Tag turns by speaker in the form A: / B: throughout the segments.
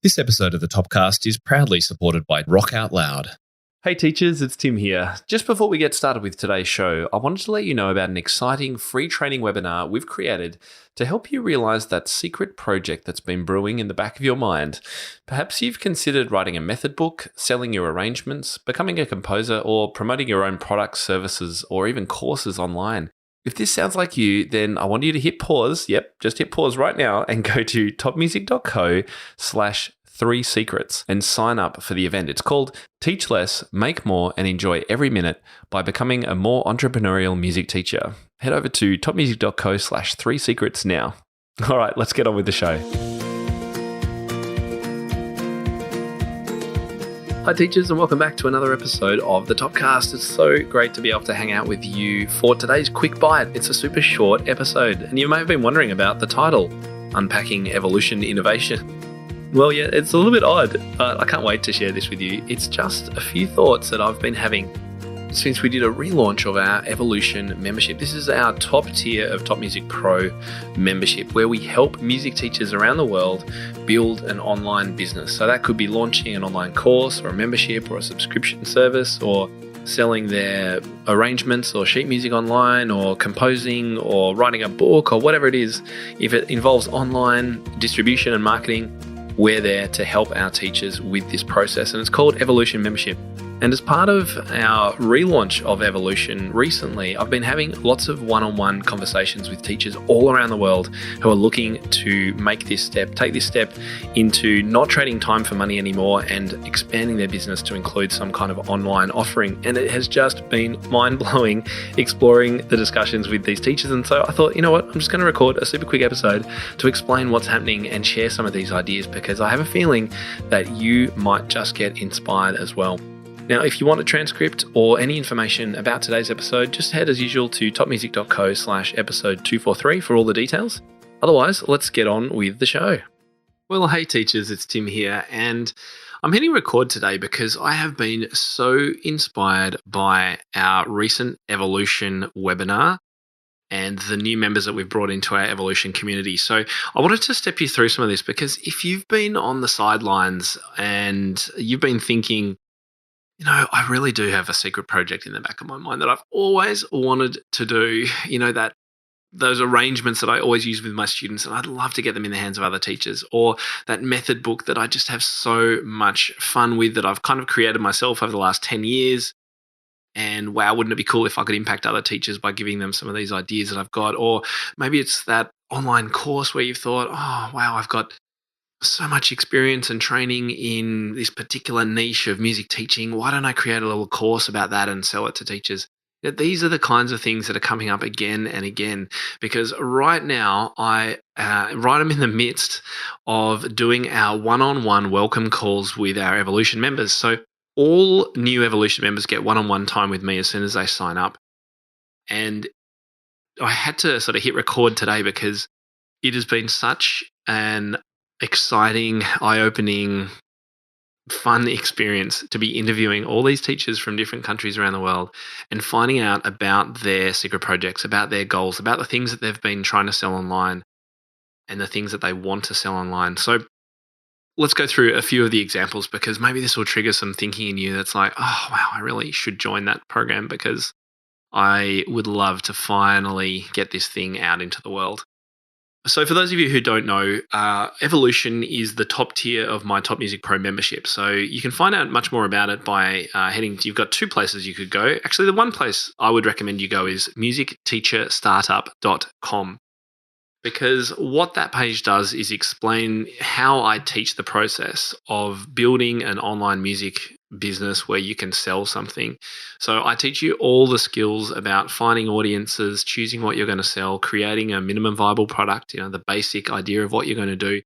A: This episode of the Topcast is proudly supported by Rock Out Loud.
B: Hey teachers, it's Tim here. Just before we get started with today's show, I wanted to let you know about an exciting free training webinar we've created to help you realize that secret project that's been brewing in the back of your mind. Perhaps you've considered writing a method book, selling your arrangements, becoming a composer, or promoting your own products, services, or even courses online. If this sounds like you, then I want you to hit pause. Yep, just hit pause right now and go to topmusic.co/3secrets and sign up for the event. It's called Teach Less, Make More, and Enjoy Every Minute by Becoming a More Entrepreneurial Music Teacher. Head over to topmusic.co/3secrets now. All right, let's get on with the show. Hi teachers, and welcome back to another episode of the Topcast. It's so great to be able to hang out with you for today's quick bite. It's a super short episode, and you may have been wondering about the title, Unpacking Evolution Innovation. Well, yeah, it's a little bit odd, but I can't wait to share this with you. It's just a few thoughts that I've been having since we did a relaunch of our Evolution membership. This is our top tier of Top Music Pro membership, where we help music teachers around the world build an online business. So that could be launching an online course or a membership or a subscription service, or selling their arrangements or sheet music online, or composing or writing a book, or whatever it is. If it involves online distribution and marketing, we're there to help our teachers with this process, and it's called Evolution Membership. And as part of our relaunch of Evolution recently, I've been having lots of one-on-one conversations with teachers all around the world who are looking to take this step into not trading time for money anymore and expanding their business to include some kind of online offering. And it has just been mind-blowing exploring the discussions with these teachers. And so I thought, you know what, I'm just going to record a super quick episode to explain what's happening and share some of these ideas, because I have a feeling that you might just get inspired as well. Now, if you want a transcript or any information about today's episode, just head as usual to topmusic.co/episode 243 for all the details. Otherwise, let's get on with the show. Well, hey teachers, it's Tim here, and I'm hitting record today because I have been so inspired by our recent Evolution webinar and the new members that we've brought into our Evolution community. So I wanted to step you through some of this, because if you've been on the sidelines and you've been thinking, you know, I really do have a secret project in the back of my mind that I've always wanted to do, you know, that those arrangements that I always use with my students, and I'd love to get them in the hands of other teachers, or that method book that I just have so much fun with that I've kind of created myself over the last 10 years. And wow, wouldn't it be cool if I could impact other teachers by giving them some of these ideas that I've got? Or maybe it's that online course where you've thought, oh, wow, I've got so much experience and training in this particular niche of music teaching. Why don't I create a little course about that and sell it to teachers? These are the kinds of things that are coming up again and again, because right now I'm in the midst of doing our one-on-one welcome calls with our Evolution members. So all new Evolution members get one-on-one time with me as soon as they sign up. And I had to sort of hit record today because it has been such an exciting, eye-opening, fun experience to be interviewing all these teachers from different countries around the world and finding out about their secret projects, about their goals, about the things that they've been trying to sell online and the things that they want to sell online. So let's go through a few of the examples, because maybe this will trigger some thinking in you that's like, oh, wow, I really should join that program because I would love to finally get this thing out into the world. So for those of you who don't know, Evolution is the top tier of my Top Music Pro membership. So you can find out much more about it by heading to, you've got two places you could go. Actually, the one place I would recommend you go is musicteacherstartup.com. Because what that page does is explain how I teach the process of building an online music business where you can sell something. So I teach you all the skills about finding audiences, choosing what you're going to sell, creating a minimum viable product, you know, the basic idea of what you're going to do,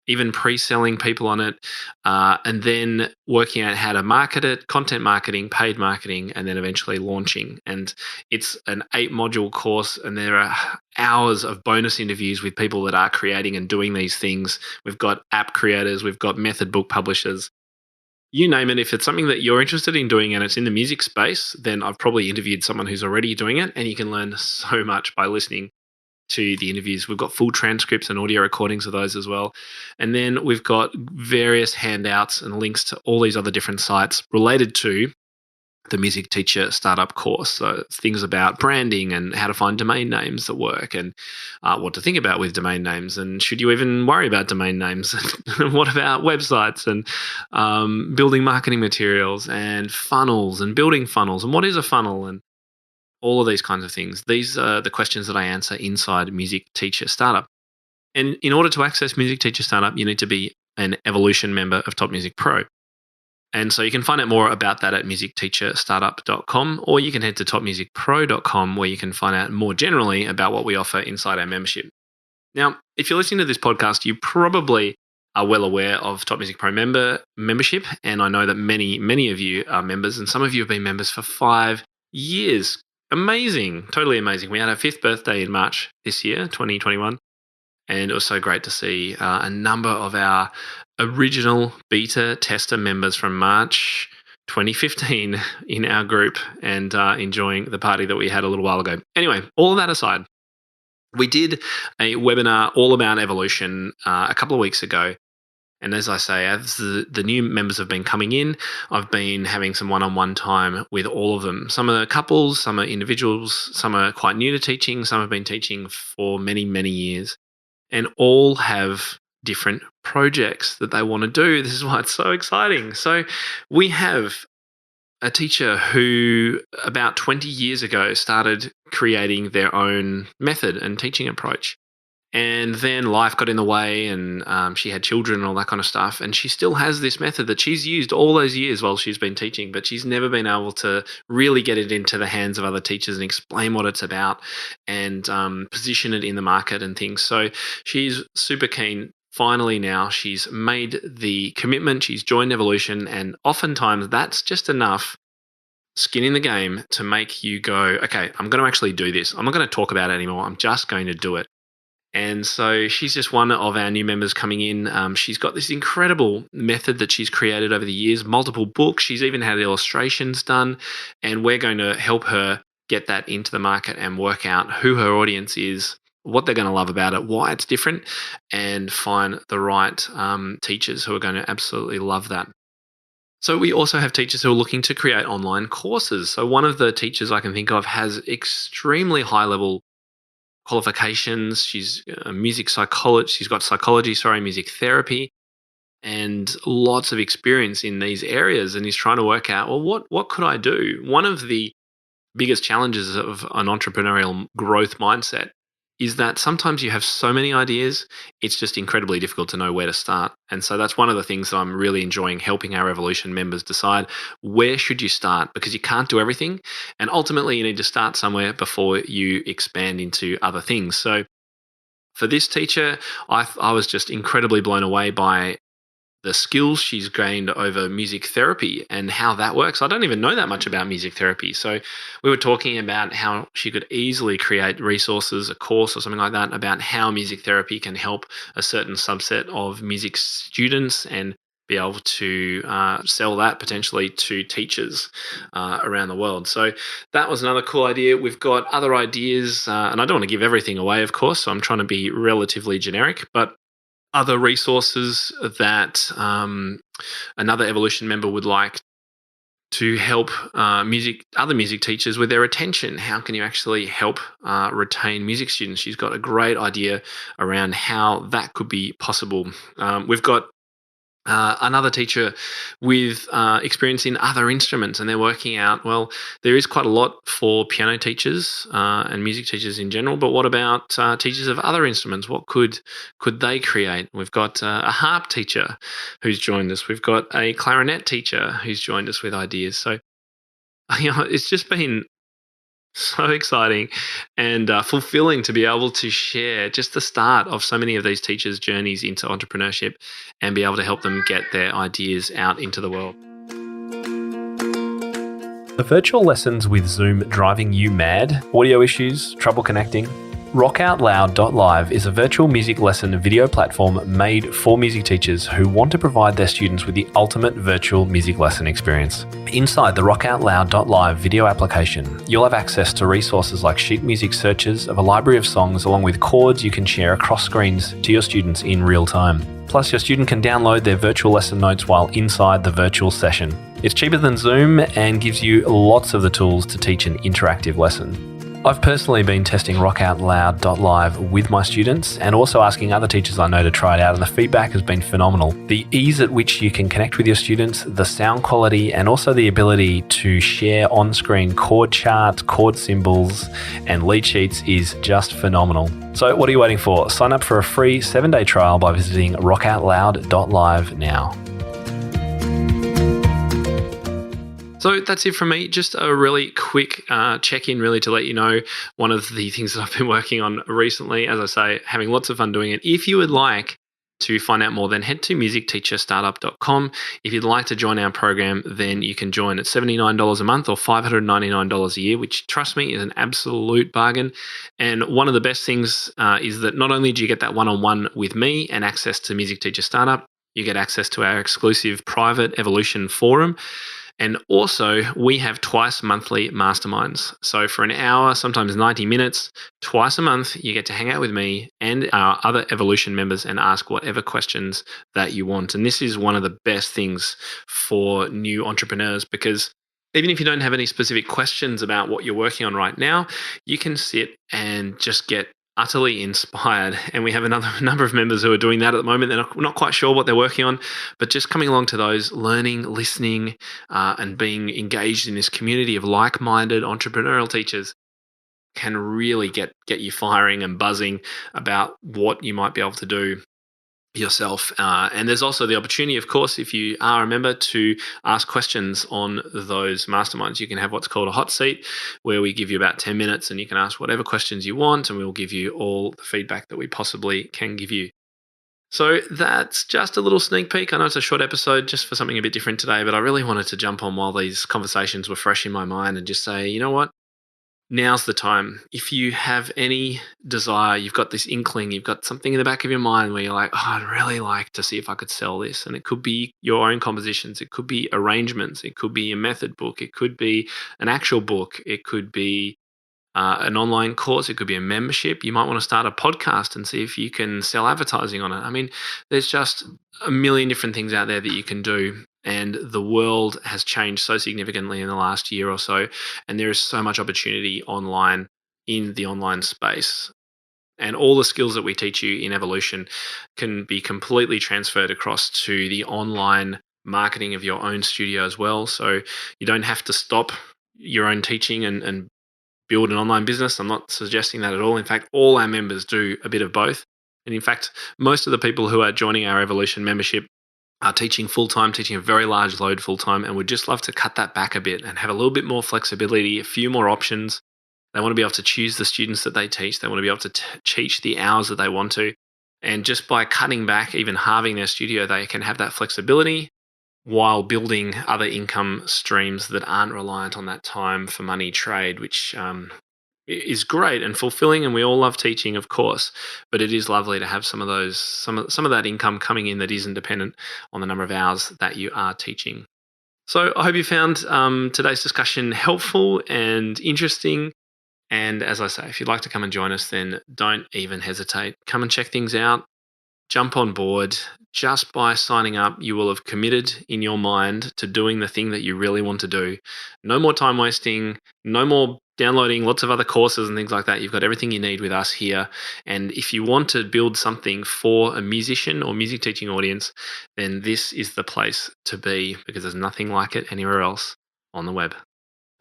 B: even pre-selling people on it, and then working out how to market it, content marketing, paid marketing, and then eventually launching. And it's an 8-module course, and there are hours of bonus interviews with people that are creating and doing these things. We've got app creators, we've got method book publishers. You name it. If it's something that you're interested in doing and it's in the music space, then I've probably interviewed someone who's already doing it, and you can learn so much by listening to the interviews. We've got full transcripts and audio recordings of those as well. And then we've got various handouts and links to all these other different sites related to the Music Teacher Startup course. So things about branding and how to find domain names that work, and what to think about with domain names, and should you even worry about domain names? What about websites, and building marketing materials, and funnels, and building funnels, and what is a funnel, and all of these kinds of things. These are the questions that I answer inside Music Teacher Startup. And in order to access Music Teacher Startup, you need to be an Evolution member of Top Music Pro. And so you can find out more about that at musicteacherstartup.com, or you can head to topmusicpro.com, where you can find out more generally about what we offer inside our membership. Now, if you're listening to this podcast, you probably are well aware of Top Music Pro membership, and I know that many of you are members, and some of you have been members for 5 years. Amazing, totally amazing. We had our 5th birthday in March this year, 2021. And it was so great to see a number of our original beta tester members from March 2015 in our group and enjoying the party that we had a little while ago. Anyway, all of that aside, we did a webinar all about evolution a couple of weeks ago. And as I say, as the new members have been coming in, I've been having some one-on-one time with all of them. Some are couples, some are individuals, some are quite new to teaching, some have been teaching for many, many years. And all have different projects that they want to do. This is why it's so exciting. So we have a teacher who about 20 years ago started creating their own method and teaching approach. And then life got in the way, and she had children and all that kind of stuff. And she still has this method that she's used all those years while she's been teaching, but she's never been able to really get it into the hands of other teachers and explain what it's about and position it in the market and things. So she's super keen. Finally now she's made the commitment, she's joined Evolution, and oftentimes that's just enough skin in the game to make you go, okay, I'm going to actually do this. I'm not going to talk about it anymore. I'm just going to do it. And so she's just one of our new members coming in. She's got this incredible method that she's created over the years, multiple books. She's even had illustrations done, and we're going to help her get that into the market and work out who her audience is, what they're going to love about it, why it's different, and find the right teachers who are going to absolutely love that. So we also have teachers who are looking to create online courses. So one of the teachers I can think of has extremely high level qualifications. She's a music psychologist. She's got music therapy, and lots of experience in these areas. And he's trying to work out, well, what could I do? One of the biggest challenges of an entrepreneurial growth mindset is that sometimes you have so many ideas, it's just incredibly difficult to know where to start. And so that's one of the things that I'm really enjoying helping our Evolution members decide, where should you start? Because you can't do everything. And ultimately you need to start somewhere before you expand into other things. So for this teacher, I was just incredibly blown away by the skills she's gained over music therapy and how that works. I don't even know that much about music therapy. So we were talking about how she could easily create resources, a course or something like that, about how music therapy can help a certain subset of music students and be able to sell that potentially to teachers around the world. So that was another cool idea. We've got other ideas, and I don't want to give everything away, of course, so I'm trying to be relatively generic, but other resources that another Evolution member would like to help other music teachers with their attention. How can you actually help retain music students? She's got a great idea around how that could be possible. We've got another teacher with experience in other instruments, and they're working out, well, there is quite a lot for piano teachers and music teachers in general, but what about teachers of other instruments? What could they create? We've got a harp teacher who's joined us. We've got a clarinet teacher who's joined us with ideas. So, it's just been so exciting and fulfilling to be able to share just the start of so many of these teachers' journeys into entrepreneurship and be able to help them get their ideas out into the world. The virtual lessons with Zoom driving you mad? Audio issues? Trouble connecting? RockOutLoud.live is a virtual music lesson video platform made for music teachers who want to provide their students with the ultimate virtual music lesson experience. Inside the RockOutLoud.live video application, you'll have access to resources like sheet music searches of a library of songs along with chords you can share across screens to your students in real time. Plus, your student can download their virtual lesson notes while inside the virtual session. It's cheaper than Zoom and gives you lots of the tools to teach an interactive lesson. I've personally been testing RockOutLoud.live with my students and also asking other teachers I know to try it out, and the feedback has been phenomenal. The ease at which you can connect with your students, the sound quality, and also the ability to share on-screen chord charts, chord symbols, and lead sheets is just phenomenal. So what are you waiting for? Sign up for a free 7-day trial by visiting RockOutLoud.live now.
C: So that's it from me. Just a really quick check-in really to let you know one of the things that I've been working on recently. As I say, having lots of fun doing it. If you would like to find out more, then head to musicteacherstartup.com. If you'd like to join our program, then you can join at $79 a month or $599 a year, which, trust me, is an absolute bargain. And one of the best things is that not only do you get that one-on-one with me and access to Music Teacher Startup, you get access to our exclusive private Evolution forum. And also, we have twice monthly masterminds. So for an hour, sometimes 90 minutes, twice a month, you get to hang out with me and our other Evolution members and ask whatever questions that you want. And this is one of the best things for new entrepreneurs, because even if you don't have any specific questions about what you're working on right now, you can sit and just get utterly inspired. And we have another number of members who are doing that at the moment. They're not quite sure what they're working on, but just coming along to those, learning, listening, and being engaged in this community of like-minded entrepreneurial teachers can really get you firing and buzzing about what you might be able to do yourself. And there's also the opportunity, of course, if you are a member, to ask questions on those masterminds. You can have what's called a hot seat, where we give you about 10 minutes and you can ask whatever questions you want, and we'll give you all the feedback that we possibly can give you. So that's just a little sneak peek. I know it's a short episode just for something a bit different today, but I really wanted to jump on while these conversations were fresh in my mind and just say, you know what? Now's the time. If you have any desire, you've got this inkling, you've got something in the back of your mind where you're like, oh, I'd really like to see if I could sell this. And it could be your own compositions. It could be arrangements. It could be a method book. It could be an actual book. It could be an online course. It could be a membership. You might want to start a podcast and see if you can sell advertising on it. I mean, there's just a million different things out there that you can do. And the world has changed so significantly in the last year or so. And there is so much opportunity online in the online space. And all the skills that we teach you in Evolution can be completely transferred across to the online marketing of your own studio as well. So you don't have to stop your own teaching and build an online business. I'm not suggesting that at all. In fact, all our members do a bit of both. And in fact, most of the people who are joining our Evolution membership are teaching full-time, teaching a very large load full-time, and would just love to cut that back a bit and have a little bit more flexibility, a few more options. They want to be able to choose the students that they teach. They want to be able to teach the hours that they want to. And just by cutting back, even halving their studio, they can have that flexibility while building other income streams that aren't reliant on that time for money trade, which is great and fulfilling, and we all love teaching, of course, but it is lovely to have some of that income coming in that isn't dependent on the number of hours that you are teaching. So I hope you found today's discussion helpful and interesting. And as I say, if you'd like to come and join us, then don't even hesitate. Come and check things out. Jump on board. Just by signing up, you will have committed in your mind to doing the thing that you really want to do. No more time wasting, no more downloading lots of other courses and things like that. You've got everything you need with us here. And if you want to build something for a musician or music teaching audience, then this is the place to be, because there's nothing like it anywhere else on the web.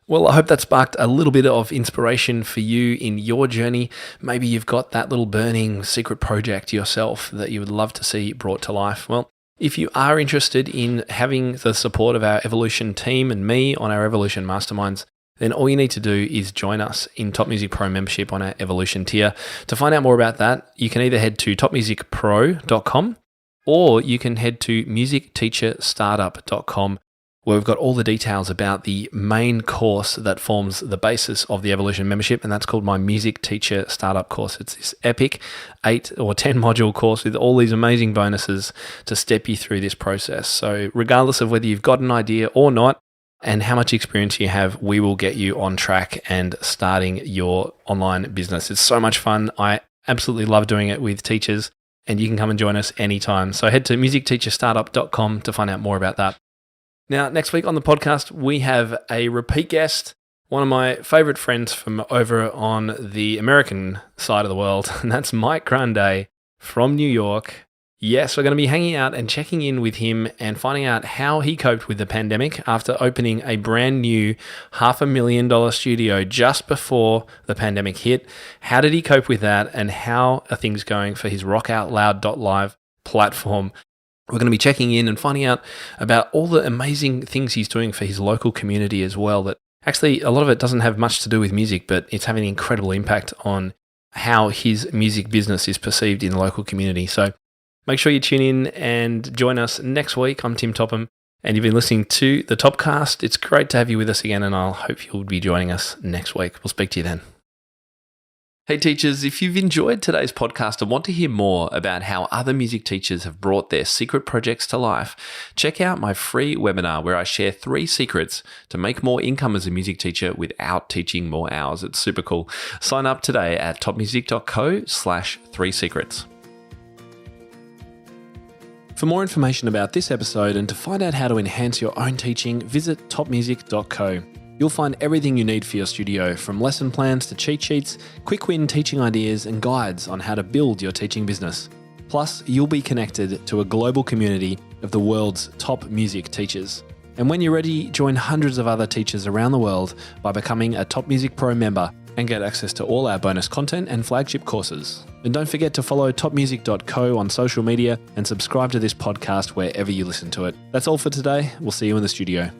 C: Well, I hope that sparked a little bit of inspiration for you in your journey. Maybe you've got that little burning secret project yourself that you would love to see brought to life. Well, if you are interested in having the support of our Evolution team and me on our Evolution Masterminds, then all you need to do is join us in Top Music Pro membership on our Evolution tier. To find out more about that, you can either head to topmusicpro.com or you can head to musicteacherstartup.com.
B: where we've got all the details about the main course that forms the basis of the Evolution membership, and that's called my Music Teacher Startup course. It's this epic 8 or 10 module course with all these amazing bonuses to step you through this process. So regardless of whether you've got an idea or not, and how much experience you have, we will get you on track and starting your online business. It's so much fun. I absolutely love doing it with teachers, and you can come and join us anytime. So head to musicteacherstartup.com to find out more about that. Now, next week on the podcast, we have a repeat guest, one of my favorite friends from over on the American side of the world, and that's Mike Grande from New York. Yes, we're going to be hanging out and checking in with him and finding out how he coped with the pandemic after opening a brand new $500,000 studio just before the pandemic hit. How did he cope with that, and how are things going for his rockoutloud.live platform? We're going to be checking in and finding out about all the amazing things he's doing for his local community as well. That actually, a lot of it doesn't have much to do with music, but it's having an incredible impact on how his music business is perceived in the local community. So make sure you tune in and join us next week. I'm Tim Topham, and you've been listening to the Topcast. It's great to have you with us again, and I'll hope you'll be joining us next week. We'll speak to you then. Hey teachers, if you've enjoyed today's podcast and want to hear more about how other music teachers have brought their secret projects to life, check out my free webinar where I share 3 secrets to make more income as a music teacher without teaching more hours. It's super cool. Sign up today at topmusic.co/3secrets. For more information about this episode and to find out how to enhance your own teaching, visit topmusic.co. You'll find everything you need for your studio, from lesson plans to cheat sheets, quick win teaching ideas, and guides on how to build your teaching business. Plus, you'll be connected to a global community of the world's top music teachers. And when you're ready, join hundreds of other teachers around the world by becoming a Top Music Pro member and get access to all our bonus content and flagship courses. And don't forget to follow topmusic.co on social media and subscribe to this podcast wherever you listen to it. That's all for today. We'll see you in the studio.